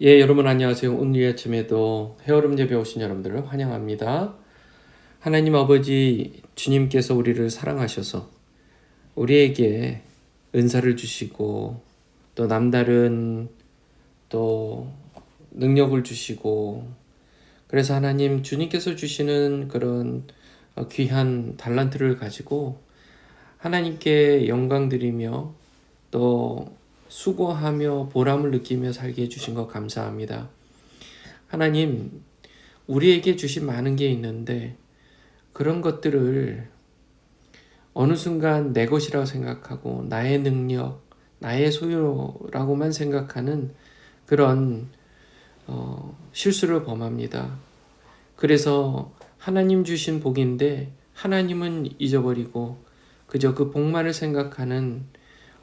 예, 여러분 안녕하세요. 오늘 아침에도 헤어름 예배 오신 여러분들을 환영합니다. 하나님 아버지 주님께서 우리를 사랑하셔서 우리에게 은사를 주시고 또 남다른 또 능력을 주시고 그래서 하나님 주님께서 주시는 그런 귀한 달란트를 가지고 하나님께 영광 드리며 또 수고하며 보람을 느끼며 살게 해주신 것 감사합니다. 하나님, 우리에게 주신 많은 게 있는데 그런 것들을 어느 순간 내 것이라고 생각하고 나의 능력, 나의 소유라고만 생각하는 그런 실수를 범합니다. 그래서 하나님 주신 복인데 하나님은 잊어버리고 그저 그 복만을 생각하는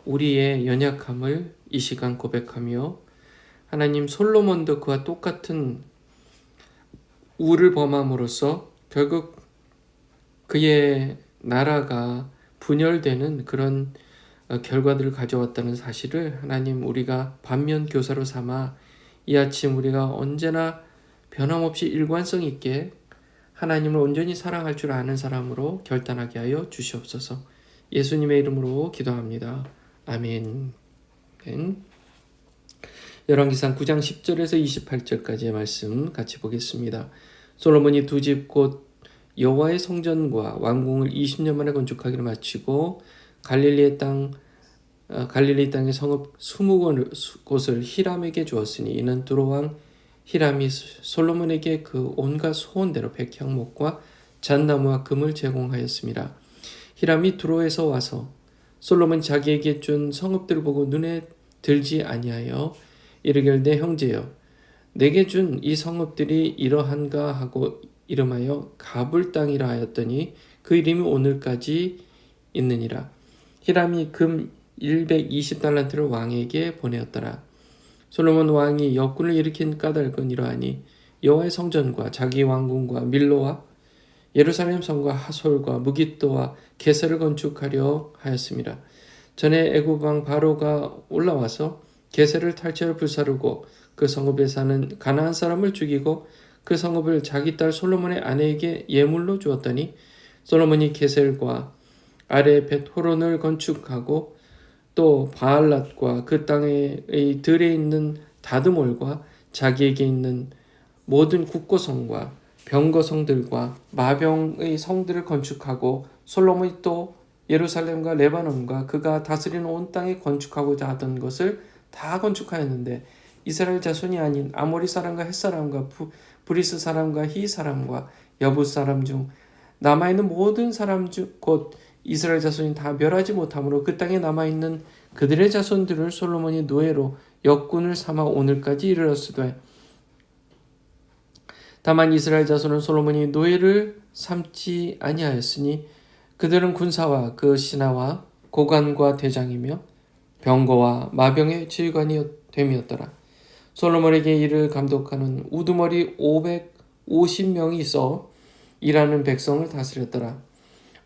우리의 연약함을 이 시간 고백하며 하나님 솔로몬도 그와 똑같은 우를 범함으로써 결국 그의 나라가 분열되는 그런 결과들을 가져왔다는 사실을 하나님 우리가 반면 교사로 삼아 이 아침 우리가 언제나 변함없이 일관성 있게 하나님을 온전히 사랑할 줄 아는 사람으로 결단하게 하여 주시옵소서. 예수님의 이름으로 기도합니다. 아멘. 열왕기상 9장 10절에서 28절까지의 말씀 같이 보겠습니다. 솔로몬이 두 집 곧 여호와의 성전과 왕궁을 20년 만에 건축하기를 마치고 갈릴리 땅의 성읍 20곳을 히람에게 주었으니 이는 두로왕 히람이 솔로몬에게 그 온갖 소원대로 백향목과 잣나무와 금을 제공하였습니다. 히람이 두로에서 와서 솔로몬 자기에게 준 성읍들을 보고 눈에 들지 아니하여 이르길 내 형제여 내게 준 이 성읍들이 이러한가 하고 이름하여 가불 땅이라 하였더니 그 이름이 오늘까지 있느니라. 히람이 금 120달란트를 왕에게 보내었더라. 솔로몬 왕이 역군을 일으킨 까닭은 이러하니 여호와의 성전과 자기 왕궁과 밀로와 예루살렘 성과 하솔과 무깃도와 게셀을 건축하려 하였습니다. 전에 애굽 왕 바로가 올라와서 게셀을 탈취하여 불사르고 그 성읍에 사는 가나안 사람을 죽이고 그 성읍을 자기 딸 솔로몬의 아내에게 예물로 주었더니 솔로몬이 게셀과 아래 벳호론을 건축하고 또 바알랏과 그 땅의 들에 있는 다드몰과 자기에게 있는 모든 국고성과 병거성들과 마병의 성들을 건축하고 솔로몬이 또 예루살렘과 레바논과 그가 다스리는 온 땅에 건축하고자 하던 것을 다 건축하였는데 이스라엘 자손이 아닌 아모리 사람과 헷 사람과 브리스 사람과 히 사람과 여붓 사람 중 남아있는 모든 사람 중 곧 이스라엘 자손이 다 멸하지 못하므로 그 땅에 남아있는 그들의 자손들을 솔로몬이 노예로 역군을 삼아 오늘까지 이르렀으되 다만 이스라엘 자손은 솔로몬이 노예를 삼지 아니하였으니 그들은 군사와 그 신하와 고관과 대장이며 병거와 마병의 지휘관이 됨이었더라. 솔로몬에게 이를 감독하는 우두머리 550명이 있어 일하는 백성을 다스렸더라.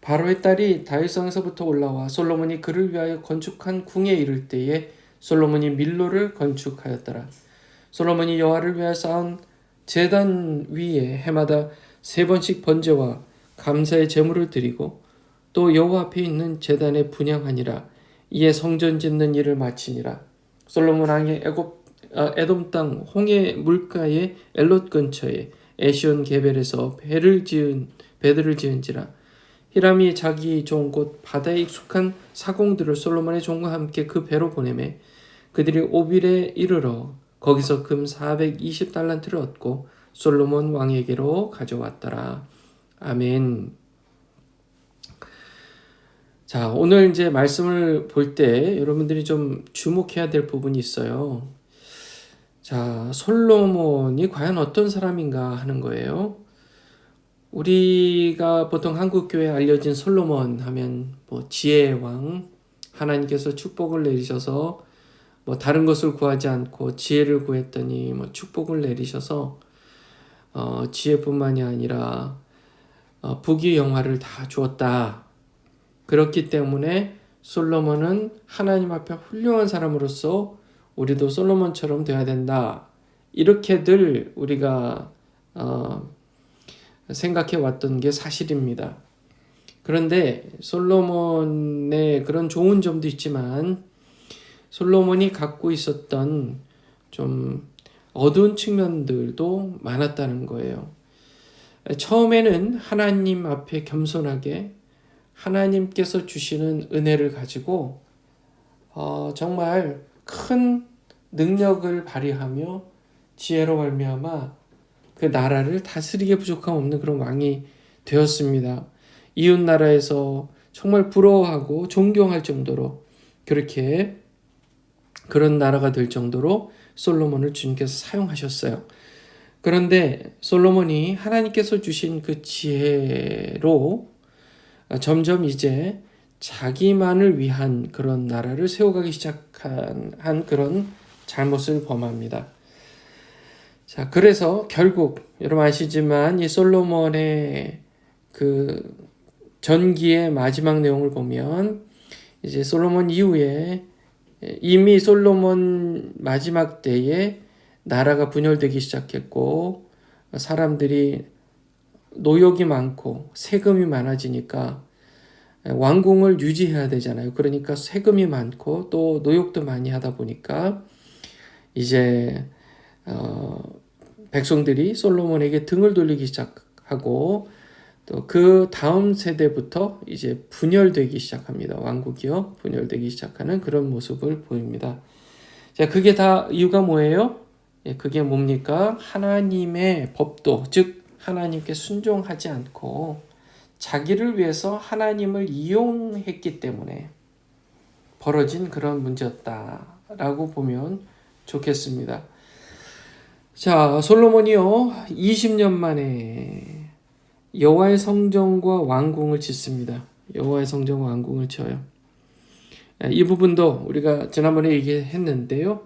바로의 딸이 다윗성에서부터 올라와 솔로몬이 그를 위하여 건축한 궁에 이를 때에 솔로몬이 밀로를 건축하였더라. 솔로몬이 여호와를 위하여 쌓은 제단 위에 해마다 3번씩 번제와 감사의 제물을 드리고 또 여호와 앞에 있는 제단에 분향하니라. 이에 성전 짓는 일을 마치니라. 솔로몬 왕이 에돔 땅 홍해 물가의 엘롯 근처에 에시온 게벨에서 배들을 지은지라. 히람이 자기 종 곧 바다에 익숙한 사공들을 솔로몬의 종과 함께 그 배로 보내매 그들이 오빌에 이르러 거기서 금 420달란트를 얻고 솔로몬 왕에게로 가져왔더라. 아멘. 자, 오늘 이제 말씀을 볼 때 여러분들이 좀 주목해야 될 부분이 있어요. 자, 솔로몬이 과연 어떤 사람인가 하는 거예요. 우리가 보통 한국교회에 알려진 솔로몬 하면 뭐 지혜의 왕, 하나님께서 축복을 내리셔서 뭐 다른 것을 구하지 않고 지혜를 구했더니 뭐 축복을 내리셔서 지혜뿐만이 아니라 부귀영화를 다 주었다. 그렇기 때문에 솔로몬은 하나님 앞에 훌륭한 사람으로서 우리도 솔로몬처럼 되어야 된다. 이렇게들 우리가 생각해 왔던 게 사실입니다. 그런데 솔로몬의 그런 좋은 점도 있지만 솔로몬이 갖고 있었던 좀 어두운 측면들도 많았다는 거예요. 처음에는 하나님 앞에 겸손하게 하나님께서 주시는 은혜를 가지고 정말 큰 능력을 발휘하며 지혜로 말미암아 그 나라를 다스리게 부족함 없는 그런 왕이 되었습니다. 이웃 나라에서 정말 부러워하고 존경할 정도로 그런 나라가 될 정도로 솔로몬을 주님께서 사용하셨어요. 그런데 솔로몬이 하나님께서 주신 그 지혜로 점점 이제 자기만을 위한 그런 나라를 세워가기 시작한 그런 잘못을 범합니다. 자, 그래서 결국 여러분 아시지만 이 솔로몬의 그 전기의 마지막 내용을 보면 이제 솔로몬 이후에 이미 솔로몬 마지막 때에 나라가 분열되기 시작했고 사람들이 노역이 많고 세금이 많아지니까 왕궁을 유지해야 되잖아요. 그러니까 세금이 많고 또 노역도 많이 하다 보니까 이제 백성들이 솔로몬에게 등을 돌리기 시작하고 또 그 다음 세대부터 이제 분열되기 시작합니다. 왕국이요. 분열되기 시작하는 그런 모습을 보입니다. 자, 그게 다 이유가 뭐예요? 그게 뭡니까? 하나님의 법도, 즉 하나님께 순종하지 않고 자기를 위해서 하나님을 이용했기 때문에 벌어진 그런 문제였다라고 보면 좋겠습니다. 자, 솔로몬이요 20년 만에 여호와의 성전과 왕궁을 짓습니다. 여호와의 성전과 왕궁을 지어요. 이 부분도 우리가 지난번에 얘기했는데요.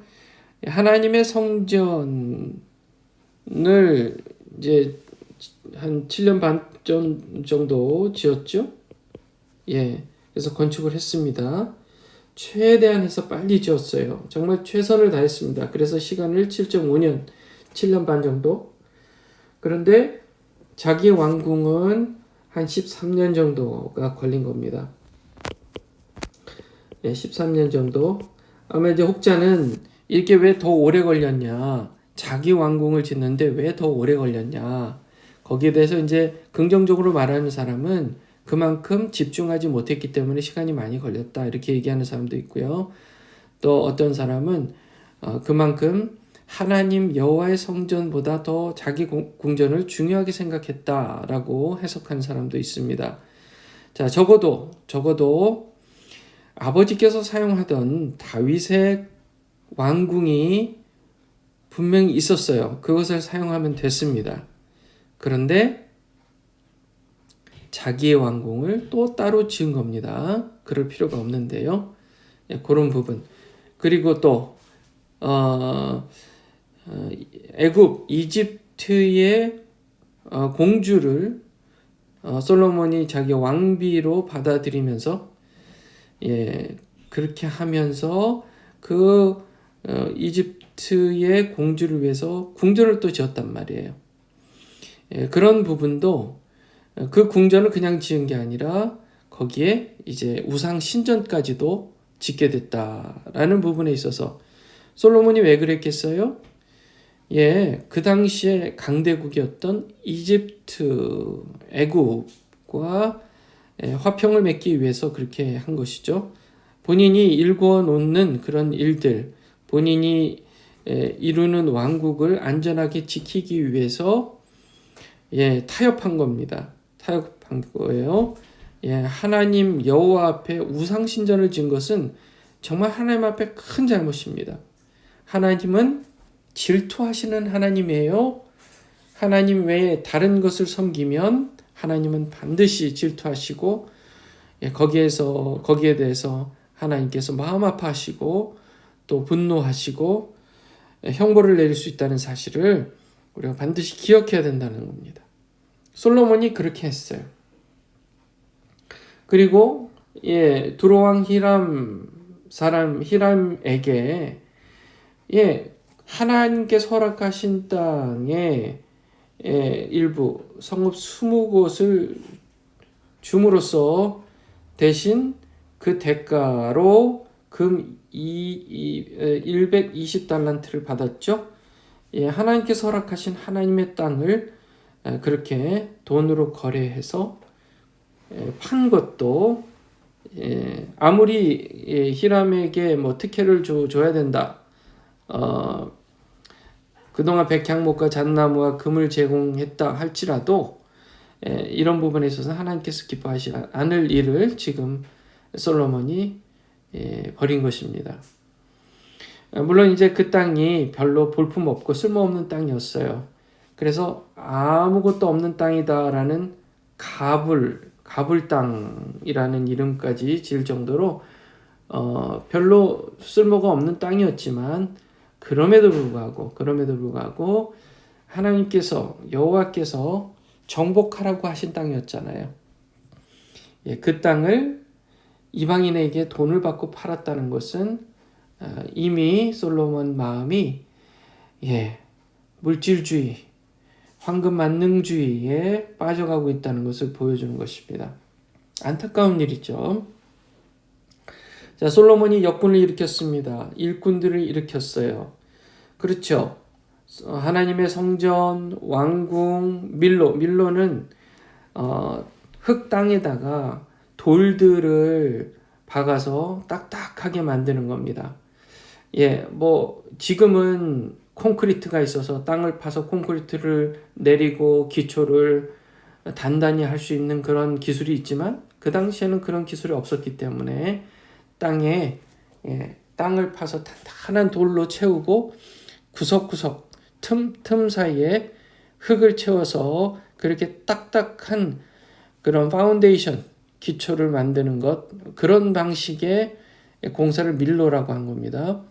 하나님의 성전을 이제 한 7년 반 정도 지었죠. 그래서 건축을 했습니다. 최대한 해서 빨리 지었어요. 정말 최선을 다했습니다. 그래서 시간을 7.5년, 7년 반 정도. 그런데 자기 왕궁은 한 13년 정도가 걸린 겁니다. 13년 정도. 아마 이제 혹자는 이렇게 왜 더 오래 걸렸냐? 자기 왕궁을 짓는데 왜 더 오래 걸렸냐? 거기에 대해서 이제 긍정적으로 말하는 사람은 그만큼 집중하지 못했기 때문에 시간이 많이 걸렸다. 이렇게 얘기하는 사람도 있고요. 또 어떤 사람은 그만큼 하나님 여호와의 성전보다 더 자기 궁전을 중요하게 생각했다라고 해석하는 사람도 있습니다. 자, 적어도 아버지께서 사용하던 다윗의 왕궁이 분명히 있었어요. 그것을 사용하면 됐습니다. 그런데 자기의 왕궁을 또 따로 지은 겁니다. 그럴 필요가 없는데요. 그런 부분. 그리고 또 애굽, 이집트의 공주를 솔로몬이 자기 왕비로 받아들이면서 그렇게 하면서 그 이집트의 공주를 위해서 궁전을 또 지었단 말이에요. 그런 부분도 그 궁전을 그냥 지은 게 아니라 거기에 이제 우상 신전까지도 짓게 됐다라는 부분에 있어서 솔로몬이 왜 그랬겠어요? 그 당시에 강대국이었던 이집트, 애굽과 화평을 맺기 위해서 그렇게 한 것이죠. 본인이 일궈 놓는 그런 일들, 본인이 이루는 왕국을 안전하게 지키기 위해서 타협한 겁니다. 타협한 거예요. 하나님 여호와 앞에 우상 신전을 지은 것은 정말 하나님 앞에 큰 잘못입니다. 하나님은 질투하시는 하나님이에요. 하나님 외에 다른 것을 섬기면 하나님은 반드시 질투하시고 거기에 대해서 하나님께서 마음 아파하시고 또 분노하시고 형벌을 내릴 수 있다는 사실을 우리가 반드시 기억해야 된다는 겁니다. 솔로몬이 그렇게 했어요. 그리고 두로왕 히람에게 하나님께서 허락하신 땅의 일부 성읍 20곳을 줌으로써 대신 그 대가로 금 120달란트를 받았죠. 하나님께서 허락하신 하나님의 땅을 그렇게 돈으로 거래해서 판 것도 아무리 히람에게 뭐 특혜를 줘야 된다. 그동안 백향목과 잣나무와 금을 제공했다 할지라도 이런 부분에 있어서 하나님께서 기뻐하지 않을 일을 지금 솔로몬이 벌인 것입니다. 물론 이제 그 땅이 별로 볼품없고 쓸모없는 땅이었어요. 그래서 아무것도 없는 땅이다라는 가불 땅이라는 이름까지 지을 정도로 별로 쓸모가 없는 땅이었지만 그럼에도 불구하고 하나님께서 여호와께서 정복하라고 하신 땅이었잖아요. 그 땅을 이방인에게 돈을 받고 팔았다는 것은 이미 솔로몬 마음이 물질주의, 황금 만능주의에 빠져가고 있다는 것을 보여주는 것입니다. 안타까운 일이죠. 자, 솔로몬이 역군을 일으켰습니다. 일꾼들을 일으켰어요. 그렇죠. 하나님의 성전, 왕궁, 밀로는 흙 땅에다가 돌들을 박아서 딱딱하게 만드는 겁니다. 뭐 지금은 콘크리트가 있어서 땅을 파서 콘크리트를 내리고 기초를 단단히 할 수 있는 그런 기술이 있지만 그 당시에는 그런 기술이 없었기 때문에 땅을 파서 단단한 돌로 채우고 구석구석 틈 사이에 흙을 채워서 그렇게 딱딱한 그런 파운데이션 기초를 만드는 것, 그런 방식의 공사를 밀로라고 한 겁니다.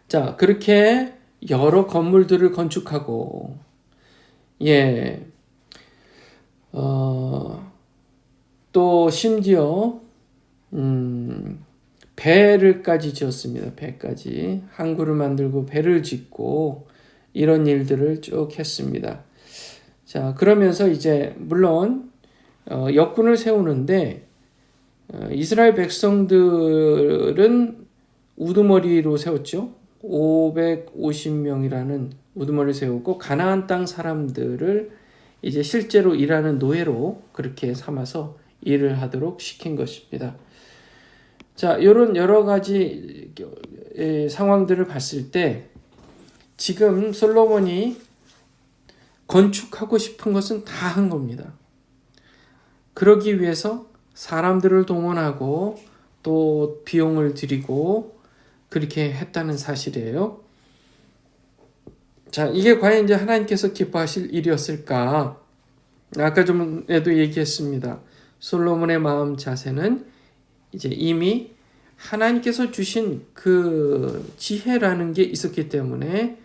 자, 그렇게 여러 건물들을 건축하고 또 심지어 배를까지 지었습니다. 배까지 항구를 만들고 배를 짓고 이런 일들을 쭉 했습니다. 자, 그러면서 이제 물론 역군을 세우는데 이스라엘 백성들은 우두머리로 세웠죠. 550명이라는 우두머리를 세우고 가나안 땅 사람들을 이제 실제로 일하는 노예로 그렇게 삼아서 일을 하도록 시킨 것입니다. 자, 이런 여러 가지 상황들을 봤을 때 지금 솔로몬이 건축하고 싶은 것은 다 한 겁니다. 그러기 위해서 사람들을 동원하고 또 비용을 들이고 그렇게 했다는 사실이에요. 자, 이게 과연 이제 하나님께서 기뻐하실 일이었을까? 아까 전에도 얘기했습니다. 솔로몬의 마음 자세는 이제 이미 하나님께서 주신 그 지혜라는 게 있었기 때문에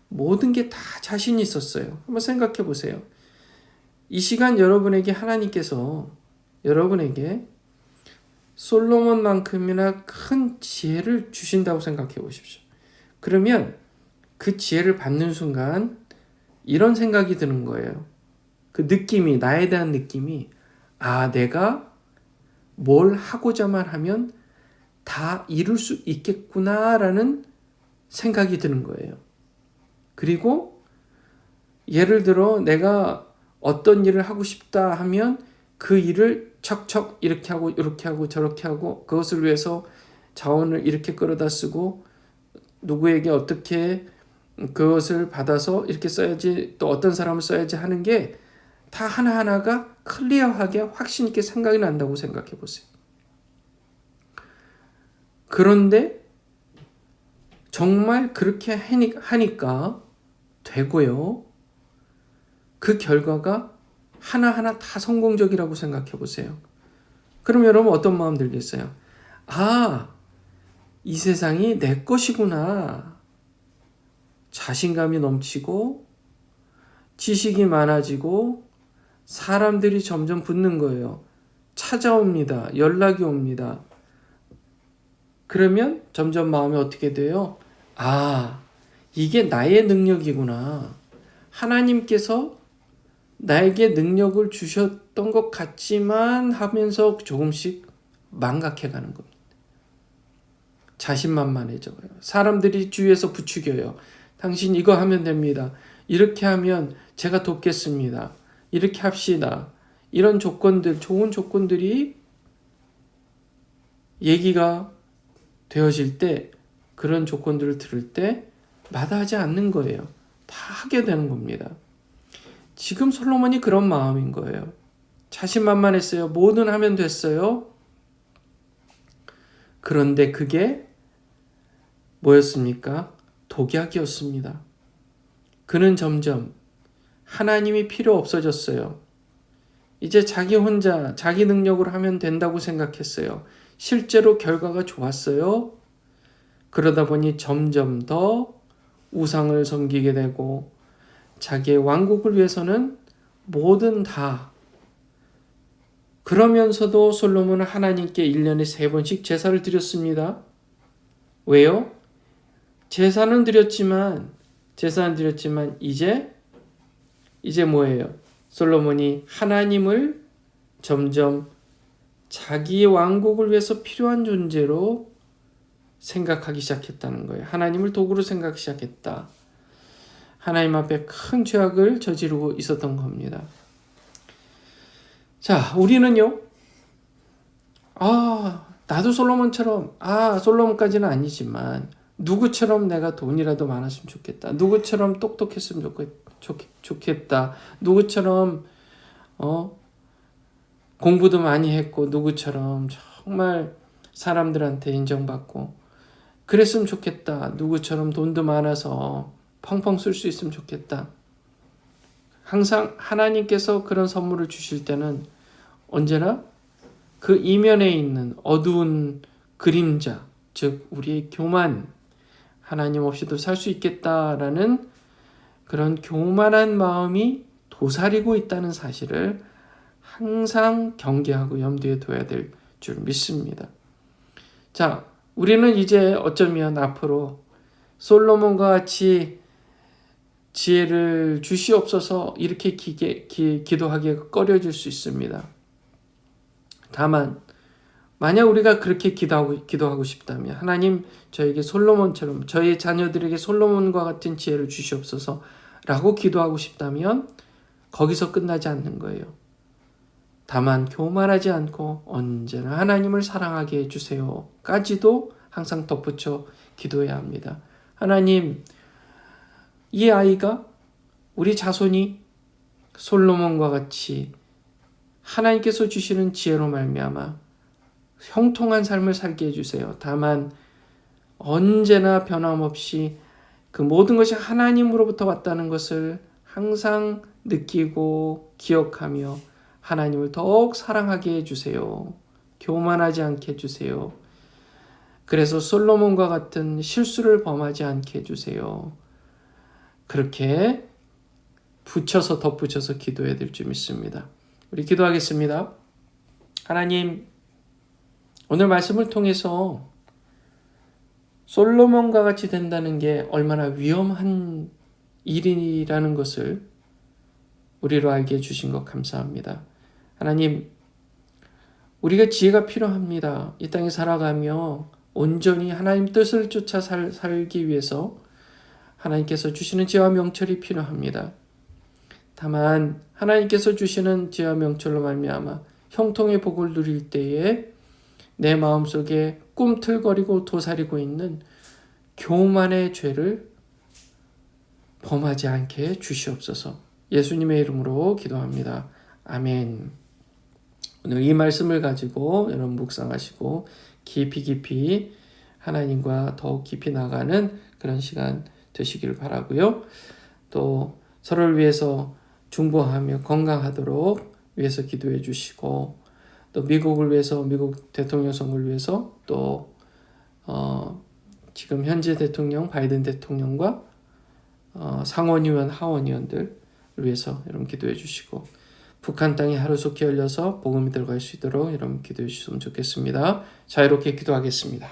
모든 게 다 자신이 있었어요. 한번 생각해 보세요. 이 시간 여러분에게 하나님께서 여러분에게 솔로몬만큼이나 큰 지혜를 주신다고 생각해 보십시오. 그러면 그 지혜를 받는 순간 이런 생각이 드는 거예요. 그 느낌이, 나에 대한 느낌이, 내가 뭘 하고자만 하면 다 이룰 수 있겠구나라는 생각이 드는 거예요. 그리고 예를 들어 내가 어떤 일을 하고 싶다 하면 그 일을 척척 이렇게 하고 저렇게 하고 그것을 위해서 자원을 이렇게 끌어다 쓰고 누구에게 어떻게 그것을 받아서 이렇게 써야지 또 어떤 사람을 써야지 하는 게 다 하나하나가 클리어하게 확신 있게 생각이 난다고 생각해 보세요. 그런데 정말 그렇게 하니까 되고요. 그 결과가 하나하나 다 성공적이라고 생각해 보세요. 그럼 여러분 어떤 마음 들겠어요? 이 세상이 내 것이구나. 자신감이 넘치고 지식이 많아지고 사람들이 점점 붙는 거예요. 찾아옵니다. 연락이 옵니다. 그러면 점점 마음이 어떻게 돼요? 아, 이게 나의 능력이구나. 하나님께서 나에게 능력을 주셨던 것 같지만 하면서 조금씩 망각해가는 겁니다. 자신만만해져요. 사람들이 주위에서 부추겨요. 당신 이거 하면 됩니다. 이렇게 하면 제가 돕겠습니다. 이렇게 합시다. 이런 조건들, 좋은 조건들이 얘기가 되어질 때, 그런 조건들을 들을 때 마다하지 않는 거예요. 다 하게 되는 겁니다. 지금 솔로몬이 그런 마음인 거예요. 자신만만했어요. 뭐든 하면 됐어요. 그런데 그게 뭐였습니까? 독약이었습니다. 그는 점점 하나님이 필요 없어졌어요. 이제 자기 혼자 자기 능력으로 하면 된다고 생각했어요. 실제로 결과가 좋았어요. 그러다 보니 점점 더 우상을 섬기게 되고 자기의 왕국을 위해서는 뭐든 다, 그러면서도 솔로몬은 하나님께 1년에 3번씩 제사를 드렸습니다. 왜요? 제사는 드렸지만 이제 뭐예요? 솔로몬이 하나님을 점점 자기의 왕국을 위해서 필요한 존재로 생각하기 시작했다는 거예요. 하나님을 도구로 생각하기 시작했다. 하나님 앞에 큰 죄악을 저지르고 있었던 겁니다. 자, 우리는요, 나도 솔로몬처럼, 솔로몬까지는 아니지만, 누구처럼 내가 돈이라도 많았으면 좋겠다. 누구처럼 똑똑했으면 좋겠다. 누구처럼, 공부도 많이 했고, 누구처럼 정말 사람들한테 인정받고, 그랬으면 좋겠다. 누구처럼 돈도 많아서 펑펑 쓸 수 있으면 좋겠다. 항상 하나님께서 그런 선물을 주실 때는 언제나 그 이면에 있는 어두운 그림자, 즉 우리의 교만, 하나님 없이도 살 수 있겠다라는 그런 교만한 마음이 도사리고 있다는 사실을 항상 경계하고 염두에 둬야 될 줄 믿습니다. 자, 우리는 이제 어쩌면 앞으로 솔로몬과 같이 지혜를 주시옵소서 이렇게 기도하기가 꺼려질 수 있습니다. 다만 만약 우리가 그렇게 기도하고 싶다면, 하나님 저에게 솔로몬처럼, 저의 자녀들에게 솔로몬과 같은 지혜를 주시옵소서 라고 기도하고 싶다면 거기서 끝나지 않는 거예요. 다만 교만하지 않고 언제나 하나님을 사랑하게 해주세요 까지도 항상 덧붙여 기도해야 합니다. 하나님, 이 아이가, 우리 자손이 솔로몬과 같이 하나님께서 주시는 지혜로 말미암아 형통한 삶을 살게 해주세요. 다만 언제나 변함없이 그 모든 것이 하나님으로부터 왔다는 것을 항상 느끼고 기억하며 하나님을 더욱 사랑하게 해주세요. 교만하지 않게 해주세요. 그래서 솔로몬과 같은 실수를 범하지 않게 해주세요. 그렇게 덧붙여서 기도해야 될 줄 믿습니다. 우리 기도하겠습니다. 하나님, 오늘 말씀을 통해서 솔로몬과 같이 된다는 게 얼마나 위험한 일이라는 것을 우리로 알게 해주신 것 감사합니다. 하나님, 우리가 지혜가 필요합니다. 이 땅에 살아가며 온전히 하나님 뜻을 쫓아 살기 위해서 하나님께서 주시는 지혜와 명철이 필요합니다. 다만 하나님께서 주시는 지혜와 명철로 말미암아 형통의 복을 누릴 때에 내 마음속에 꿈틀거리고 도사리고 있는 교만의 죄를 범하지 않게 주시옵소서. 예수님의 이름으로 기도합니다. 아멘. 오늘 이 말씀을 가지고 여러분 묵상하시고 깊이 하나님과 더욱 깊이 나가는 그런 시간 되시길 바라고요. 또 서로를 위해서 중보하며 건강하도록 위해서 기도해 주시고, 또 미국을 위해서, 미국 대통령 선거를 위해서, 또 지금 현재 대통령 바이든 대통령과 상원의원, 하원의원들을 위해서 여러분 기도해 주시고, 북한 땅이 하루속히 열려서 복음이 들어갈 수 있도록 여러분 기도해 주셨으면 좋겠습니다. 자유롭게 기도하겠습니다.